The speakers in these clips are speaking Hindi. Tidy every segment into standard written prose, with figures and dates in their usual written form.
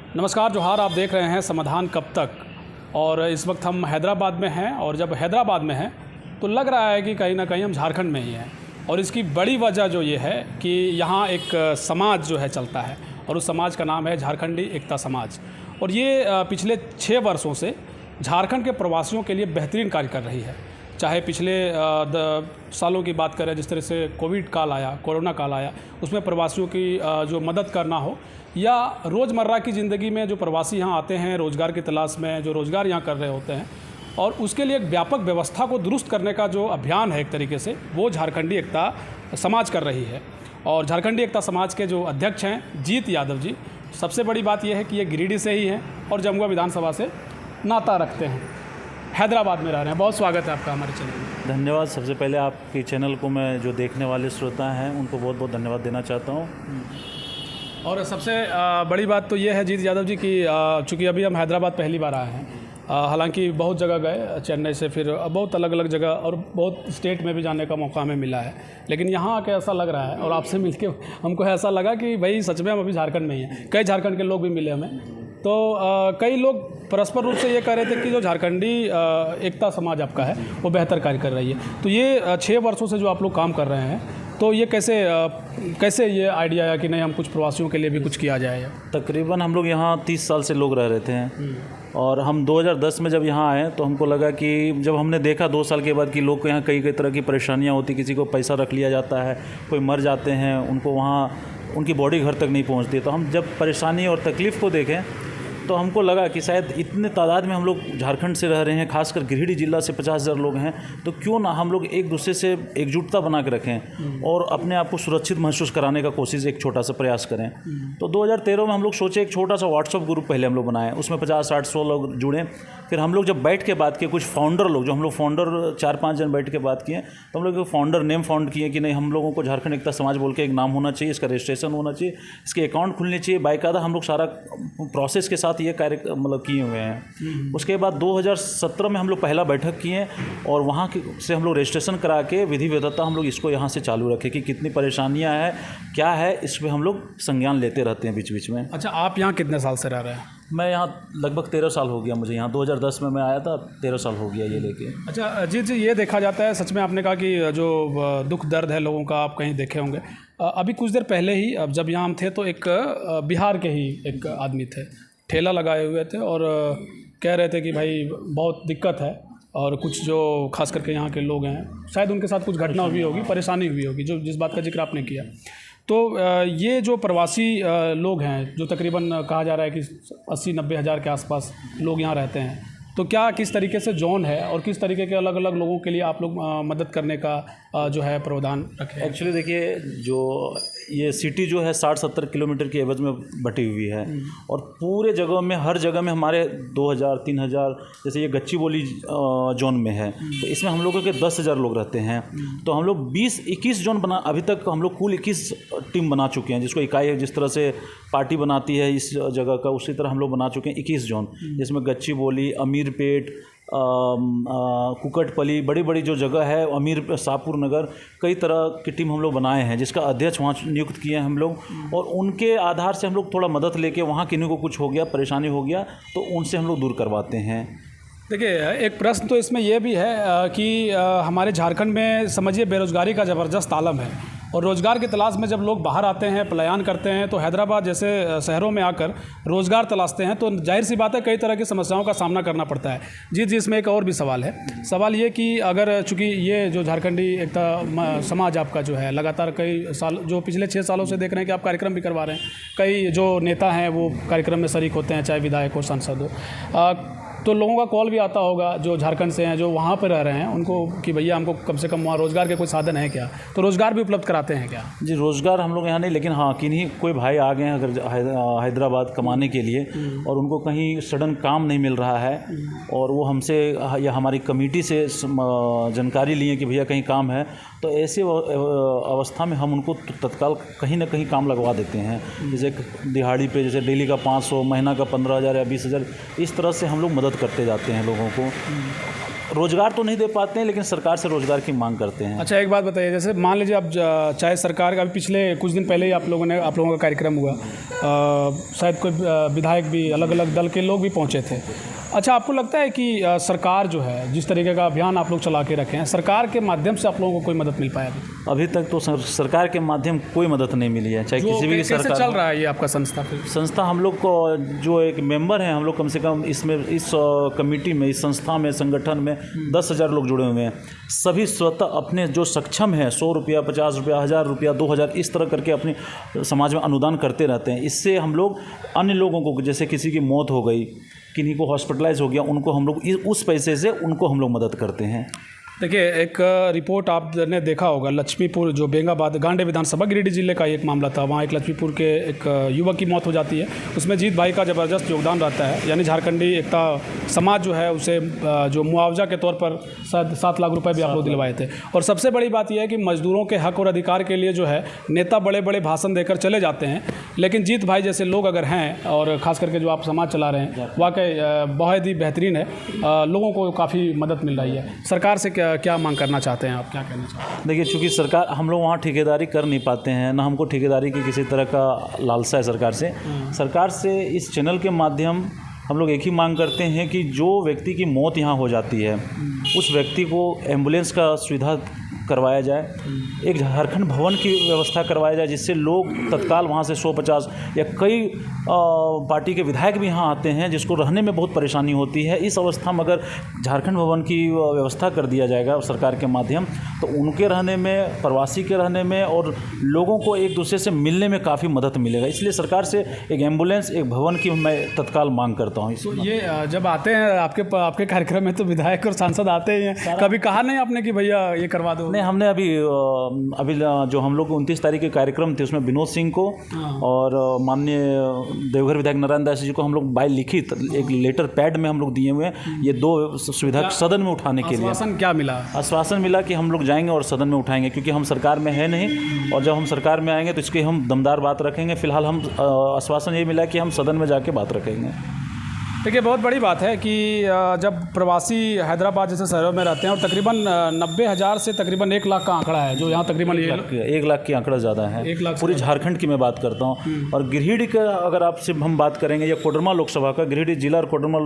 नमस्कार जोहार, आप देख रहे हैं समाधान कब तक। और इस वक्त हम हैदराबाद में हैं और जब हैदराबाद में हैं तो लग रहा है कि कहीं ना कहीं हम झारखंड में ही हैं। और इसकी बड़ी वजह जो ये है कि यहाँ एक समाज जो है चलता है और उस समाज का नाम है झारखंडी एकता समाज। और ये पिछले 6 वर्षों से झारखंड के प्रवासियों के लिए बेहतरीन कार्य कर रही है। चाहे पिछले सालों की बात करें, जिस तरह से कोविड काल आया, कोरोना काल आया, उसमें प्रवासियों की जो मदद करना हो, या रोज़मर्रा की ज़िंदगी में जो प्रवासी यहाँ आते हैं रोज़गार की तलाश में, जो रोज़गार यहाँ कर रहे होते हैं, और उसके लिए एक व्यापक व्यवस्था को दुरुस्त करने का जो अभियान है एक तरीके से, वो झारखंडी एकता समाज कर रही है। और झारखंडी एकता समाज के जो अध्यक्ष हैं जीत यादव जी, सबसे बड़ी बात यह है कि ये गिरिडीह से ही हैं और जमुआ विधानसभा से नाता रखते हैं, हैदराबाद में रह रहे हैं। बहुत स्वागत है आपका हमारे चैनल में। धन्यवाद। सबसे पहले आपके चैनल को मैं जो देखने वाले श्रोता हैं उनको बहुत बहुत धन्यवाद देना चाहता हूँ। और सबसे बड़ी बात तो ये है जीत यादव जी कि चूँकि अभी हम हैदराबाद पहली बार आए हैं, हालांकि बहुत जगह गए, चेन्नई से फिर बहुत अलग अलग जगह और बहुत स्टेट में भी जाने का मौका हमें मिला है, लेकिन यहाँ आके ऐसा लग रहा है और आपसे मिलके हमको ऐसा लगा कि भाई सच में हम अभी झारखंड में ही हैं। कई झारखंड के लोग भी मिले हमें, तो कई लोग परस्पर रूप से ये कह रहे थे कि जो झारखंडी एकता समाज आपका है वो बेहतर कार्य कर रही है। तो ये 6 वर्षों से जो आप लोग काम कर रहे हैं, तो ये कैसे ये आइडिया आया कि नहीं हम कुछ प्रवासियों के लिए भी कुछ किया जाए? तकरीबन हम लोग यहाँ 30 साल से लोग रह रहे थे और हम 2010 में जब यहाँ आए तो हमको लगा कि जब हमने देखा 2 साल के बाद कि लोग को यहाँ कई तरह की परेशानियाँ होती, किसी को पैसा रख लिया जाता है, कोई मर जाते हैं, उनको वहाँ उनकी बॉडी घर तक नहीं पहुँचती। तो हम जब परेशानी और तकलीफ़ को देखें तो हमको लगा कि शायद इतने तादाद में हम लोग झारखंड से रह रहे हैं, खासकर गिरिडीह जिला से 50,000 लोग हैं, तो क्यों ना हम लोग एक दूसरे से एकजुटता बना के रखें और अपने आप को सुरक्षित महसूस कराने का कोशिश एक छोटा सा प्रयास करें। तो 2013 में हम लोग सोचे एक छोटा सा व्हाट्सअप ग्रुप पहले हम लोग बनाए, उसमें 50-60-100 लोग जुड़े। फिर हम लोग जब बैठ के बात किए, कुछ फाउंडर लोग, जो हम लोग फाउंडर 4-5 जन बैठ के बात किए, तो हम लोग फाउंडर नेम फाउंड किए कि नहीं, हम लोगों को झारखंड एकता समाज बोल के एक नाम होना चाहिए, इसका रजिस्ट्रेशन होना चाहिए, इसके अकाउंट खुलने चाहिए, बाकायदा हम लोग सारा प्रोसेस के साथ ये कार्य मतलब किए हुए हैं। उसके बाद 2017 में हम लोग पहला बैठक किए और वहाँ से हम लोग रजिस्ट्रेशन करा के विधि विधता हम लोग इसको यहाँ से चालू रखे कि कितनी परेशानियाँ हैं, क्या है, इस पर हम लोग संज्ञान लेते रहते हैं बीच बीच में। अच्छा, आप यहाँ कितने साल से रह रहे हैं? मैं यहाँ लगभग 13 साल हो गया मुझे। यहाँ 2010 में मैं आया था, 13 साल हो गया ये लेके। अच्छा जीत जी, ये देखा जाता है, सच में आपने कहा कि जो दुख दर्द है लोगों का आप कहीं देखे होंगे। अभी कुछ देर पहले ही, अब जब यहाँ हम थे तो एक बिहार के ही एक आदमी थे, ठेला लगाए हुए थे और कह रहे थे कि भाई बहुत दिक्कत है, और कुछ जो खास करके यहाँ के लोग हैं शायद उनके साथ कुछ घटना हुई होगी, परेशानी हुई होगी, जो जिस बात का जिक्र आपने किया। तो ये जो प्रवासी लोग हैं, जो तकरीबन कहा जा रहा है कि 80-90 हज़ार के आसपास लोग यहाँ रहते हैं, तो क्या किस तरीके से जोन है और किस तरीके के अलग अलग लोगों के लिए आप लोग मदद करने का जो है प्रावधान रखें? एक्चुअली देखिए, जो ये सिटी जो है 60-70 किलोमीटर की एवज में बटी हुई है और पूरे जगह में, हर जगह में हमारे 2000-3000, जैसे ये गच्चीबोली जोन में है तो इसमें हम लोगों के 10,000 लोग रहते हैं। तो हम लोग 20-21 जोन बना, अभी तक हम लोग कुल 21 टीम बना चुके हैं, जिसको इकाई जिस तरह से पार्टी बनाती है इस जगह का, उसी तरह हम लोग बना चुके हैं 21 जोन, जिसमें गच्चीबोली, अमीरपेट, कुकटपली, बड़ी बड़ी जो जगह है, अमीर शाहपुर नगर, कई तरह की टीम हम लोग बनाए हैं, जिसका अध्यक्ष वहाँ नियुक्त किए हैं हम लोग। और उनके आधार से हम लोग थोड़ा मदद लेके, वहाँ किन्हीं को कुछ हो गया, परेशानी हो गया, तो उनसे हम लोग दूर करवाते हैं। देखिए, एक प्रश्न तो इसमें यह भी है कि हमारे झारखंड में समझिए बेरोज़गारी का ज़बरदस्त आलम है, और रोज़गार की तलाश में जब लोग बाहर आते हैं, पलायन करते हैं, तो हैदराबाद जैसे शहरों में आकर रोज़गार तलाशते हैं, तो जाहिर सी बात है कई तरह की समस्याओं का सामना करना पड़ता है। जी, इसमें एक और भी सवाल है। सवाल ये कि अगर चूँकि ये जो झारखंडी एकता समाज आपका जो है लगातार कई साल, जो पिछले 6 सालों से देख रहे हैं कि आप कार्यक्रम भी करवा रहे हैं, कई जो नेता हैं वो कार्यक्रम में शरीक होते हैं, चाहे विधायक हो, सांसद हो, तो लोगों का कॉल भी आता होगा जो झारखंड से हैं, जो वहाँ पर रह रहे हैं, उनको कि भैया हमको कम से कम वहाँ रोज़गार के कोई साधन है क्या? तो रोज़गार भी उपलब्ध कराते हैं क्या? जी, रोज़गार हम लोग यहाँ नहीं, लेकिन हाँ, किन्हीं कोई भाई आ गए हैं अगर हैदराबाद कमाने के लिए और उनको कहीं सडन काम नहीं मिल रहा है और वो हमसे या हमारी कमेटी से जानकारी लिए कि भैया कहीं काम है, तो ऐसे अवस्था में हम उनको तत्काल कहीं ना कहीं काम लगवा देते हैं। जैसे दिहाड़ी पे, जैसे डेली का 500, महीना का 15,000 या 20,000, इस तरह से हम लोग मदद करते जाते हैं लोगों को। रोज़गार तो नहीं दे पाते हैं, लेकिन सरकार से रोज़गार की मांग करते हैं। अच्छा, एक बात बताइए, जैसे मान लीजिए अब चाहे सरकार का, अभी पिछले कुछ दिन पहले ही आप लोगों का कार्यक्रम हुआ, शायद कोई विधायक भी, अलग अलग दल के लोग भी पहुंचे थे। अच्छा, आपको लगता है कि सरकार जो है, जिस तरीके का अभियान आप लोग चला के रखे हैं, सरकार के माध्यम से आप लोगों को कोई मदद मिल पाया अभी तक तो सरकार के माध्यम कोई मदद नहीं मिली है, चाहे किसी भी सरकार। कैसे चल रहा है ये आपका संस्था? हम लोग को जो एक मेंबर हैं, हम लोग कम से कम इसमें, इस कमेटी में, इस संस्था में, संगठन में 10,000 लोग जुड़े हुए हैं। सभी स्वतः अपने जो सक्षम हैं 100 रुपया, 50 रुपया, 1000 रुपया, 2000 इस तरह करके अपने समाज में अनुदान करते रहते हैं। इससे हम लोग अन्य लोगों को, जैसे किसी की मौत हो गई, किन्हीं को हॉस्पिटलाइज हो गया, उनको हम लोग उस पैसे से उनको हम लोग मदद करते हैं। देखिए, एक रिपोर्ट आपने देखा होगा, लक्ष्मीपुर जो बेंगाबाद गांडे विधानसभा गिरिडीह जिले का एक मामला था। वहाँ एक लक्ष्मीपुर के एक युवक की मौत हो जाती है। उसमें जीत भाई का ज़बरदस्त योगदान रहता है, यानी झारखंडी एकता समाज जो है उसे जो मुआवजा के तौर पर 7 लाख रुपए भी आप लोग दिलवाए थे। और सबसे बड़ी बात यह है कि मजदूरों के हक और अधिकार के लिए जो है नेता बड़े बड़े भाषण देकर चले जाते हैं, लेकिन जीत भाई जैसे लोग अगर हैं, और ख़ास करके जो आप समाज चला रहे हैं, वाकई बहुत ही बेहतरीन है। लोगों को काफ़ी मदद मिल रही है। सरकार से क्या मांग करना चाहते हैं आप, क्या कहना चाहते हैं? देखिए, चूँकि सरकार, हम लोग वहाँ ठेकेदारी कर नहीं पाते हैं, ना हमको ठेकेदारी की किसी तरह का लालसा है सरकार से। सरकार से इस चैनल के माध्यम हम लोग एक ही मांग करते हैं कि जो व्यक्ति की मौत यहाँ हो जाती है, उस व्यक्ति को एम्बुलेंस का सुविधा करवाया जाए, एक झारखंड भवन की व्यवस्था करवाया जाए, जिससे लोग तत्काल वहाँ से 150 या कई पार्टी के विधायक भी यहाँ आते हैं, जिसको रहने में बहुत परेशानी होती है। इस अवस्था में अगर झारखंड भवन की व्यवस्था कर दिया जाएगा सरकार के माध्यम, तो उनके रहने में, प्रवासी के रहने में और लोगों को एक दूसरे से मिलने में काफ़ी मदद मिलेगा। इसलिए सरकार से एक एम्बुलेंस, एक भवन की मैं तत्काल मांग करता हूँ। तो ये जब आते हैं आपके कार्यक्रम में, तो विधायक और सांसद आते ही हैं, कभी कहा नहीं आपने कि भैया ये करवा दो? नहीं, हमने अभी जो हम लोग 29 तारीख के कार्यक्रम थे, उसमें विनोद सिंह को और माननीय देवघर विधायक नारायण दास जी को हम लोग बाय लिखित एक लेटर पैड में हम लोग दिए हुए हैं, ये 2 सुविधा सदन में उठाने के लिए। आश्वासन क्या मिला? आश्वासन मिला कि हम लोग जाएंगे और सदन में उठाएंगे, क्योंकि हम सरकार में है नहीं, और जब हम सरकार में आएंगे तो इसकी हम दमदार बात रखेंगे। फिलहाल हम आश्वासन ये मिला कि हम सदन में जाके बात रखेंगे। देखिए, बहुत बड़ी बात है कि जब प्रवासी हैदराबाद जैसे शहरों में रहते हैं, और तकरीबन 90,000 से तकरीबन 1 लाख का आंकड़ा है, जो यहाँ तकरीबन 1 लाख की आंकड़ा ज़्यादा है। 1 लाख पूरी झारखंड की मैं बात करता हूँ। और गिरिडीह का अगर आपसे हम बात करेंगे, या कोडरमा लोकसभा का, गिरिडीह जिला और कोडरमा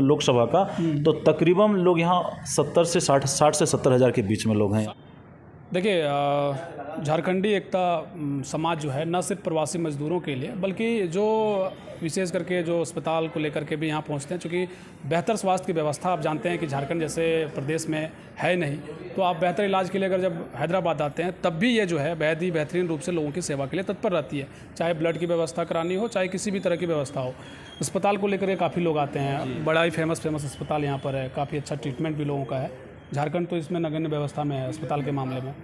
लोकसभा का, तो तकरीबन लोग यहाँ 60 से 70 हज़ार के बीच में लोग हैं। देखिए, झारखंडी एकता समाज जो है, न सिर्फ प्रवासी मजदूरों के लिए, बल्कि जो विशेष करके जो अस्पताल को लेकर के भी यहाँ पहुँचते हैं, चूँकि बेहतर स्वास्थ्य की व्यवस्था आप जानते हैं कि झारखंड जैसे प्रदेश में है नहीं, तो आप बेहतर इलाज के लिए अगर जब हैदराबाद आते हैं, तब भी ये जो है बेहद ही बेहतरीन रूप से लोगों की सेवा के लिए तत्पर रहती है। चाहे ब्लड की व्यवस्था करानी हो, चाहे किसी भी तरह की व्यवस्था हो। अस्पताल को लेकर के काफ़ी लोग आते हैं, बड़ा ही फेमस अस्पताल यहाँ पर है, काफ़ी अच्छा ट्रीटमेंट भी लोगों का है। झारखंड तो इसमें नगण्य व्यवस्था में है अस्पताल के मामले में।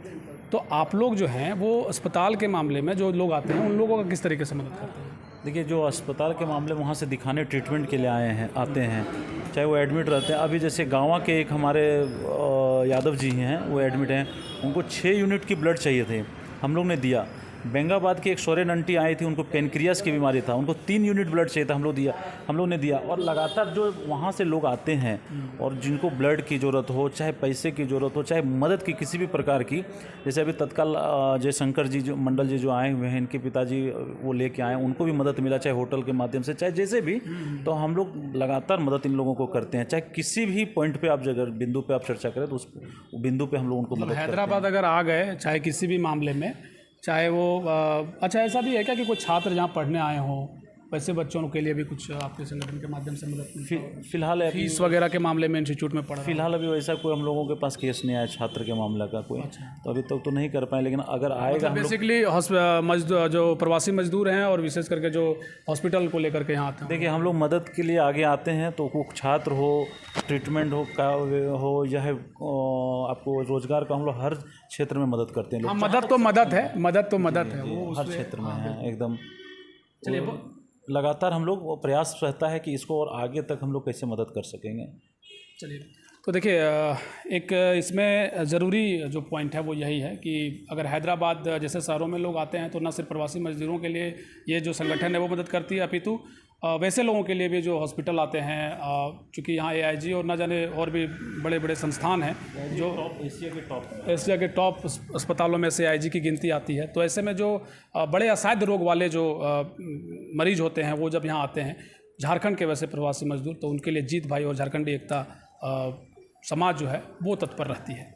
तो आप लोग जो हैं वो अस्पताल के मामले में जो लोग आते हैं, उन लोगों का किस तरीके से मदद करते हैं? देखिए, जो अस्पताल के मामले में वहाँ से दिखाने, ट्रीटमेंट के लिए आते हैं, चाहे वो एडमिट रहते हैं। अभी जैसे गाँव के एक हमारे यादव जी हैं, वो एडमिट हैं, उनको 6 यूनिट की ब्लड चाहिए थे, हम लोग ने दिया। बेंगाबाद की एक सोरेन आंटी आई थी, उनको पेनक्रियास की बीमारी था, उनको 3 यूनिट ब्लड चाहिए था, हम लोग ने दिया। और लगातार जो वहाँ से लोग आते हैं और जिनको ब्लड की ज़रूरत हो, चाहे पैसे की ज़रूरत हो, चाहे मदद की किसी भी प्रकार की, जैसे अभी तत्काल जयशंकर जी जो मंडल जी जो आए हुए हैं, इनके पिताजी वो लेके आए, उनको भी मदद मिला, चाहे होटल के माध्यम से, चाहे जैसे भी। तो हम लोग लगातार मदद इन लोगों को करते हैं, चाहे किसी भी पॉइंट पर आप अगर बिंदु पर आप चर्चा करें, तो उस बिंदु पर हम लोग उनको मदद। हैदराबाद अगर आ गए, चाहे किसी भी मामले में, चाहे वो अच्छा, ऐसा भी है क्या कि कोई छात्र जहाँ पढ़ने आए हों, वैसे बच्चों के लिए भी कुछ आपके संगठन के माध्यम से मदद? फिलहाल फीस वगैरह के मामले में इंस्टीट्यूट में पढ़ा? फिलहाल अभी वैसा कोई हम लोगों के पास केस नहीं आया छात्र के मामला का कोई। अच्छा। तो अभी तक तो नहीं कर पाए, लेकिन अगर आएगा। बेसिकली जो प्रवासी मजदूर हैं और विशेष करके जो हॉस्पिटल को लेकर के यहाँ आते हैं, देखिए, हम लोग मदद के लिए आगे आते हैं, तो वो छात्र हो, ट्रीटमेंट हो या आपको रोजगार का, हम लोग हर क्षेत्र में मदद करते हैं। मदद तो मदद है, वो हर क्षेत्र में है एकदम। चलिए, लगातार हम लोग प्रयास रहता है कि इसको और आगे तक हम लोग कैसे मदद कर सकेंगे। चलिए, तो देखिए, एक इसमें ज़रूरी जो पॉइंट है वो यही है कि अगर हैदराबाद जैसे शहरों में लोग आते हैं, तो न सिर्फ प्रवासी मजदूरों के लिए ये जो संगठन है वो मदद करती है, अपितु वैसे लोगों के लिए भी जो हॉस्पिटल आते हैं, चूँकि यहाँ AIG और ना जाने और भी बड़े बड़े संस्थान हैं जो एशिया के टॉप अस्पतालों में से AIG की गिनती आती है। तो ऐसे में जो बड़े असाध्य रोग वाले जो मरीज होते हैं वो जब यहाँ आते हैं, झारखंड के वैसे प्रवासी मजदूर, तो उनके लिए जीत भाई और झारखंडी एकता समाज जो है वो तत्पर रहती है।